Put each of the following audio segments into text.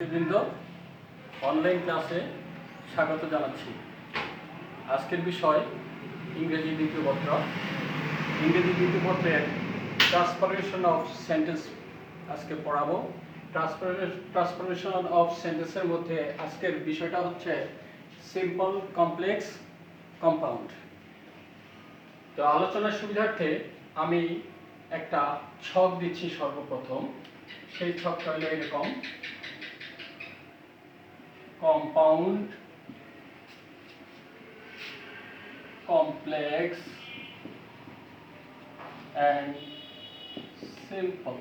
বৃন্দ অনলাইন ক্লাসে স্বাগত জানাচ্ছি। আজকের বিষয় ইংরেজি দ্বিতীয় পত্র। ইংরেজি দ্বিতীয় পত্রের ট্রান্সফরমেশন অফ সেন্টেন্স আজকে পড়াবো। ট্রান্সফরমেশন অফ সেন্টেন্সের মধ্যে আজকের বিষয়টা হচ্ছে সিম্পল, কমপ্লেক্স, কম্পাউন্ড। তো আলোচনার সুবিধার্থে আমি একটা ছক দিচ্ছি সর্বপ্রথম। সেই ছকটা হলো এরকম: compound, complex and simple.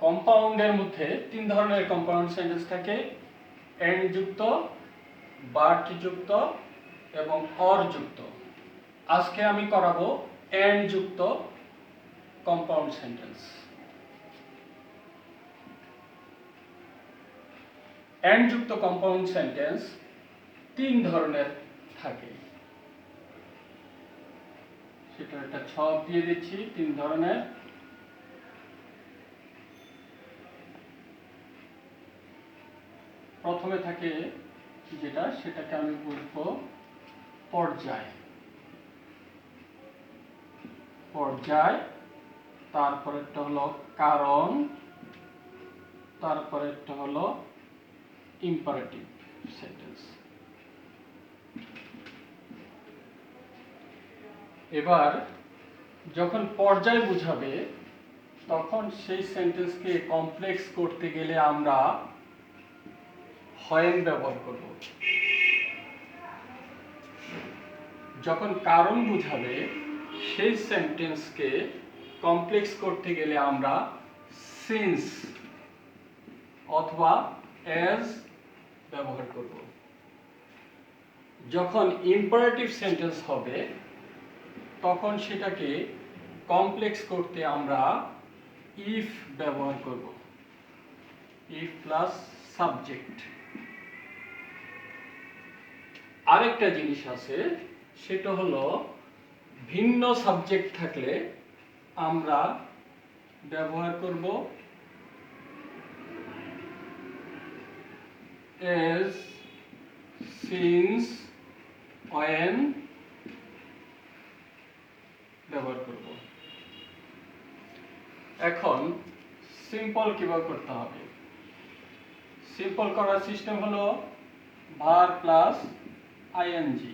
কম্পাউন্ডের মধ্যে তিন ধরনের কম্পাউন্ড সেন্টেন্স থাকে: এন্ড যুক্ত, বাট যুক্ত এবং অর যুক্ত। আজকে আমি করাবো এন্ড যুক্ত কম্পাউন্ড সেন্টেন্স। এন্ড যুক্ত কম্পাউন্ড সেন্টেন্স তিন ধরনের থাকে। সেটা একটা ছক দিয়ে দিচ্ছি। তিন ধরনের: প্রথমে থাকে সেটাকে আমি বলবো পর্যায়। তারপরেরটা হলো কারণ, তারপরেরটা হলো ইম্পারেটিভ সেন্টেন্স। এবার যখন পর্যায় বুঝাবে তখন সেই সেন্টেন্সকে কমপ্লেক্স করতে গেলে আমরা হোয়েন ব্যবহার করব। যখন কারণ বুঝাবে সেই সেন্টেন্সকে কমপ্লেক্স করতে গেলে আমরা সিন্স অথবা অ্যাজ ব্যবহার করব। যখন ইম্পারেটিভ সেন্টেন্স হবে তখন সেটাকে কমপ্লেক্স করতে আমরা ইফ ব্যবহার করব। If plus subject. আরেকটা জিনিস আছে, সেটা হলো ভিন্ন সাবজেক্ট থাকলে আমরা ব্যবহার করব as, since, when ব্যবহার করব। এখন সিম্পল কিভাবে করতে হবে? সিম্পল করার সিস্টেম হলো ভার্ব প্লাস আইএনজি।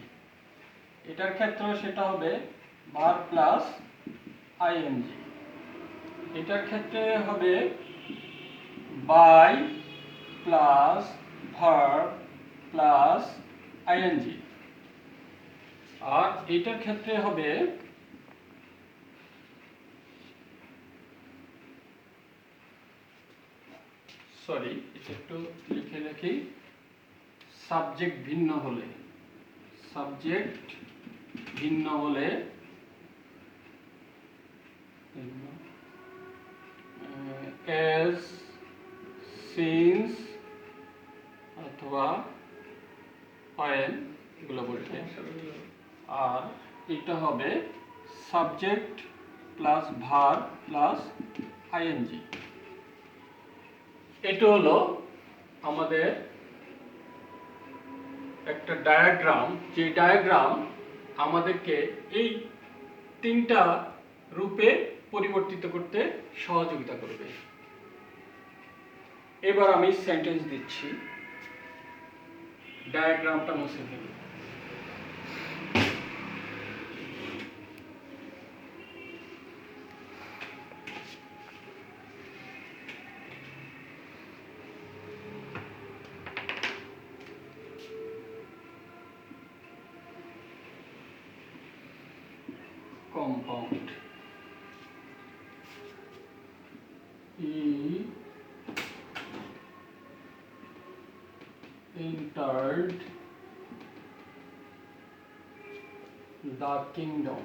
এটার ক্ষেত্রে সেটা হবে ভার্ব প্লাস আইএনজি। এটার ক্ষেত্রে হবে by plus verb plus I N G. আর এটার ক্ষেত্রে হবে এটা একটু লিখে রাখি। সাবজেক্ট ভিন্ন হলে as, since অথবা when এগুলো বলতে। আর এটা হবে subject plus verb plus ING. এটা হলো আমাদের একটা ডায়াগ্রাম, যে ডায়াগ্রাম আমাদেরকে এই তিনটা রূপে পরিবর্তিত করতে সহযোগিতা করবে। এবার আমি সেন্টেন্স দিচ্ছি। ডায়াগ্রামটা মুছে ফেলি। compound. He entered the kingdom.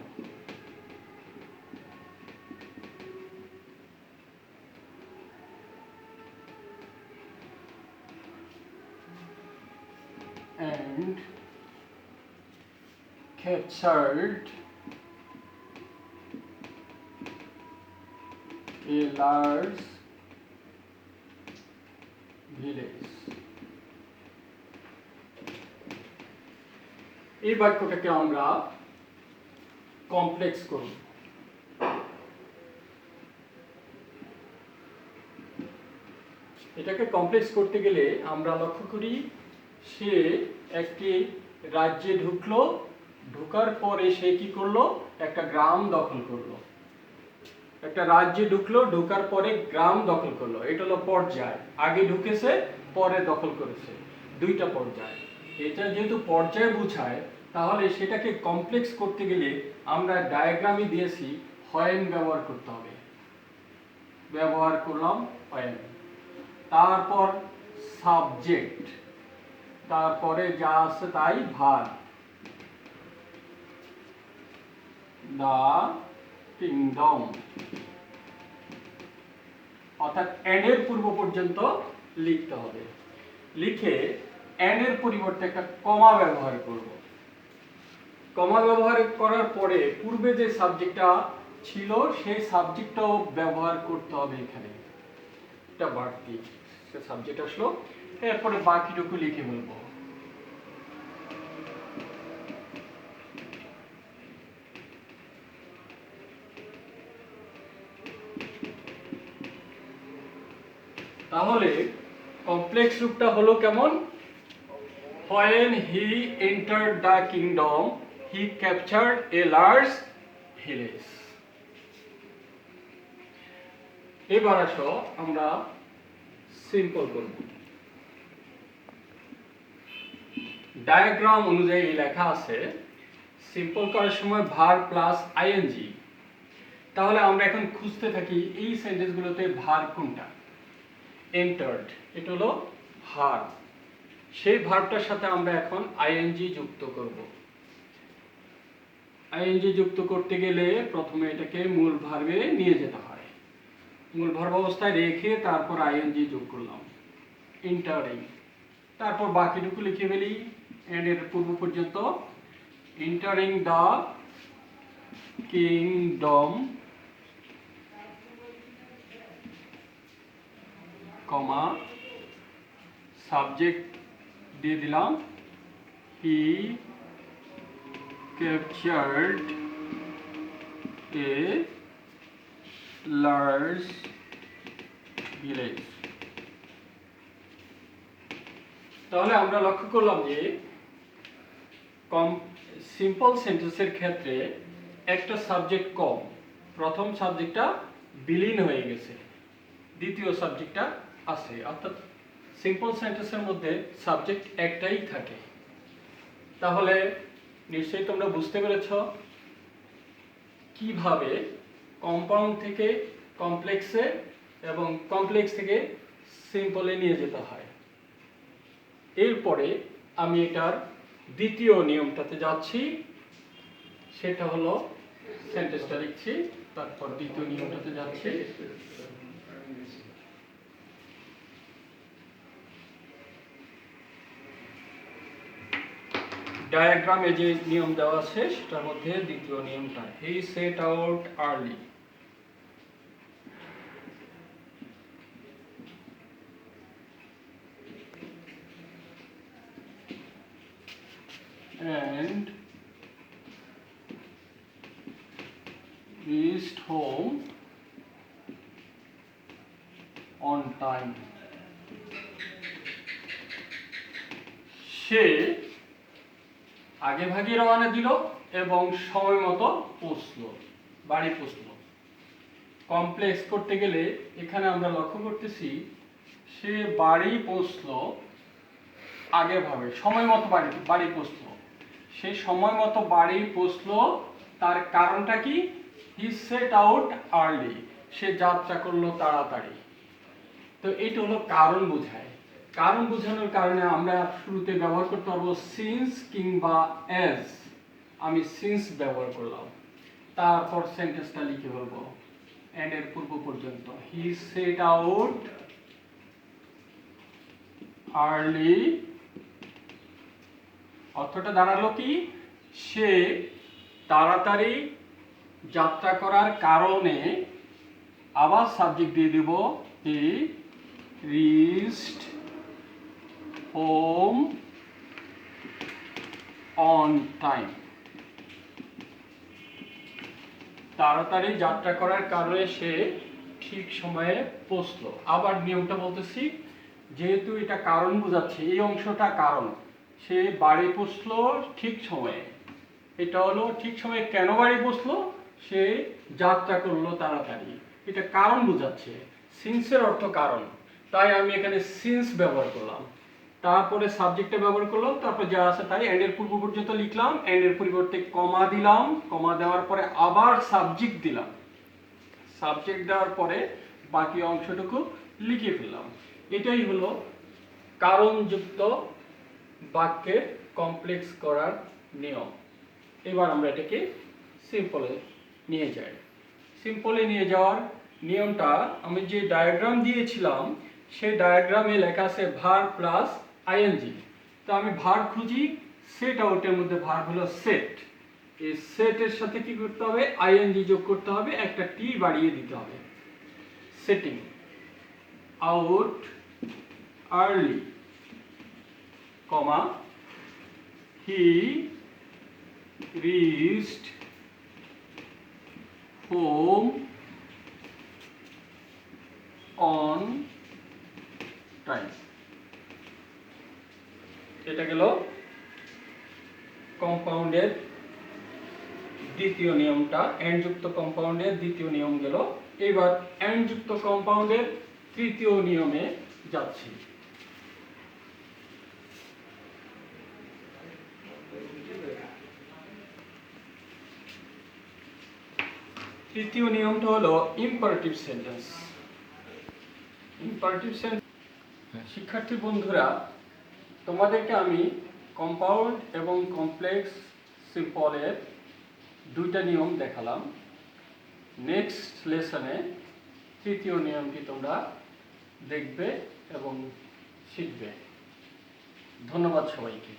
And captured a large village. এই বাক্যটাকে আমরা কমপ্লেক্স করব। এটাকে কমপ্লেক্স করতে গেলে আমরা লক্ষ্য করি সে একটি রাজ্যে ঢুকলো, ঢোকার পরে সে কি করলো, একটা গ্রাম দখল করলো। একটা রাজ্যে ঢুকলো, ঢোকার পরে গ্রাম দখল করলো। এটা হলো পর্যায়, আগে ঢুকেছে পরে দখল করেছে, দুইটা পর্যায়। এটা যেহেতু পর্যায় বোঝায়, তাহলে সেটাকে কমপ্লেক্স করতে গেলে আমরা ডায়াগ্রামে দিয়েছি হোয়েন ব্যবহার করতে হবে। ব্যবহার করলাম হোয়েন, তারপর সাবজেক্ট, তারপরে যা আছে তাই ভার্ব, দা কিংডম, অর্থাৎ এন্ড এর পূর্ব পর্যন্ত লিখতে হবে। লিখে এন্ড এর পরিবর্তে একটা কমা ব্যবহার করব। কমা ব্যবহার করার পরে পূর্বে যে সাবজেক্টটা ছিল সেই সাবজেক্টটাও ব্যবহার করতে হবে। এখানে এটা বাড়তি সে সাবজেক্ট আসলো, এরপরে বাকিটুকু লিখে বলবো। তাহলে কমপ্লেক্স রূপটা হলো কেমন? When he entered the kingdom, he captured a large village. এবার আসো আমরা সিম্পল করব। ডায়াগ্রাম অনুযায়ী লেখা আছে সিম্পল করার সময় ভার্ব প্লাস আইএনজি। তাহলে আমরা এখন খুঁজতে থাকি এই সেন্টেন্সগুলোতে ভার্ব কোনটা। এন্টার্ড, এটা হলো ভার্ব, সেই ভার্বটার সাথে আমরা এখন আইএনজি যুক্ত করব। আইএনজি যুক্ত করতে গেলে প্রথমে এটাকে মূল ভার্বে নিয়ে যেতে হয়। মূল ভার্ব অবস্থায় রেখে তারপর আইএনজি যোগ করলাম, এন্টারিং। তারপর বাকিটুকু লিখে ফেলি এন্ড এর পূর্ব পর্যন্ত। Entering the kingdom, comma, subject দিয়ে দিলাম হি ক্যাপচার্ড এ লার্জ ভিলেজ। তাহলে আমরা লক্ষ্য করলাম যে সিম্পল সেন্টেন্সের ক্ষেত্রে একটা সাবজেক্ট কম, প্রথম সাবজেক্টটা বিলীন হয়ে গেছে, দ্বিতীয় সাবজেক্টটা আছে, অর্থাৎ সিম্পল সেন্টেন্সের মধ্যে সাবজেক্ট একটাই থাকে। তাহলে নিশ্চয়ই তোমরা বুঝতে পেরেছ কিভাবে কম্পাউন্ড থেকে কমপ্লেক্সে এবং কমপ্লেক্স থেকে সিম্পলে নিয়ে যেতে হয়। এরপরে আমি এটার দ্বিতীয় নিয়মটাতে যাচ্ছি, সেটা হলো সেন্টেন্সটা লিখছি, তারপর দ্বিতীয় নিয়মটাতে যাচ্ছি। ডায়াগ্রামে যে নিয়ম দেওয়া আছে সেটার মধ্যে দ্বিতীয় নিয়মটা, he set out early. And reached home on time. সে আগে ভাগে রওনা দিল এবং সময় মতো পৌঁছলো, বাড়ি পৌঁছলো। কমপ্লেক্স করতে গেলে এখানে আমরা লক্ষ্য করতেছি সে বাড়ি পৌঁছলো আগে ভাবে, সময় মতো বাড়ি পৌঁছলো। সে সময় মতো বাড়ি পৌঁছলো, তার কারণটা কি? হি সেট আউট আর্লি, সে যাত্রা করলো তাড়াতাড়ি। তো এটা হলো কারণ বোঝায়। কারণ বোঝানোর কারণে আমরা শুরুতে ব্যবহার করতে পারবো সিন্স কিংবা অ্যাজ। আমি সিন্স ব্যবহার করলাম, তারপর সেন্টেন্সটা লিখে বলবো এন্ড এর পূর্ব পর্যন্ত। হি সেট আউট আর্লি, অর্থটা দাঁড়ালো কি? সে তাড়াতাড়ি যাত্রা করার কারণে আবার সাবজেক্ট দিয়ে দেব he reached home on time. তাড়াতাড়ি যাত্রা করার কারণে সে ঠিক সময়ে পৌঁছলো। আবার নিয়মটা বলতেছি, যেহেতু এটা কারণ বোঝাচ্ছে, এই অংশটা কারণ, সে বাড়ি পৌঁছলো ঠিক সময়ে। এটা হলো ঠিক সময়ে কেন বাড়ি পৌঁছলো, সে যাত্রা করলো তাড়াতাড়ি, এটা কারণ বোঝাচ্ছে। সিন্সের অর্থ কারণ, তাই আমি এখানে সিন্স ব্যবহার করলাম। তারপরে সাবজেক্টটা ব্যবহার করলাম, তারপর যা আছে তাই এন্ড এর পূর্ব পর্যন্ত লিখলাম, এন্ড এর পরিবর্তে কমা দিলাম, কমা দেওয়ার পরে আবার সাবজেক্ট দিলাম, সাবজেক্ট দেওয়ার পরে বাকি অংশটুকু লিখে ফেললাম। এটাই হলো কারণযুক্ত বাক্যে কমপ্লেক্স করার নিয়ম। এবার আমরা এটাকে সিম্পলে নিয়ে যাই। সিম্পলে নিয়ে যাওয়ার নিয়মটা, আমি যে ডায়াগ্রাম দিয়েছিলাম সেই ডায়াগ্রামে লেখা আছে ভার্ব প্লাস আইএনজি। তো আমি ভার্ব খুঁজি, সেট আউটের মধ্যে ভার্ব হলো সেট। এই সেটের সাথে কি করতে হবে, আইএনজি যোগ করতে হবে, একটা টি বাড়িয়ে দিতে হবে। Setting out early, comma he reached home on time। এটা গেল কম্পাউন্ডের দ্বিতীয় নিয়মটা, এন্ড যুক্ত কম্পাউন্ডের দ্বিতীয় নিয়ম গেল। এবার এন্ড যুক্ত কম্পাউন্ডের তৃতীয় নিয়মে যাচ্ছি। তৃতীয় নিয়মটা হলো ইম্পারেটিভ সেন্টেন্স। ইম্পারেটিভ সেন্টেন্স, শিক্ষার্থী বন্ধুরা, তোমাদেরকে আমি কম্পাউন্ড এবং কমপ্লেক্স সিম্পলের দুইটা নিয়ম দেখালাম। নেক্সট লেসনে তৃতীয় নিয়মটি তোমরা দেখবে এবং শিখবে। ধন্যবাদ সবাইকে।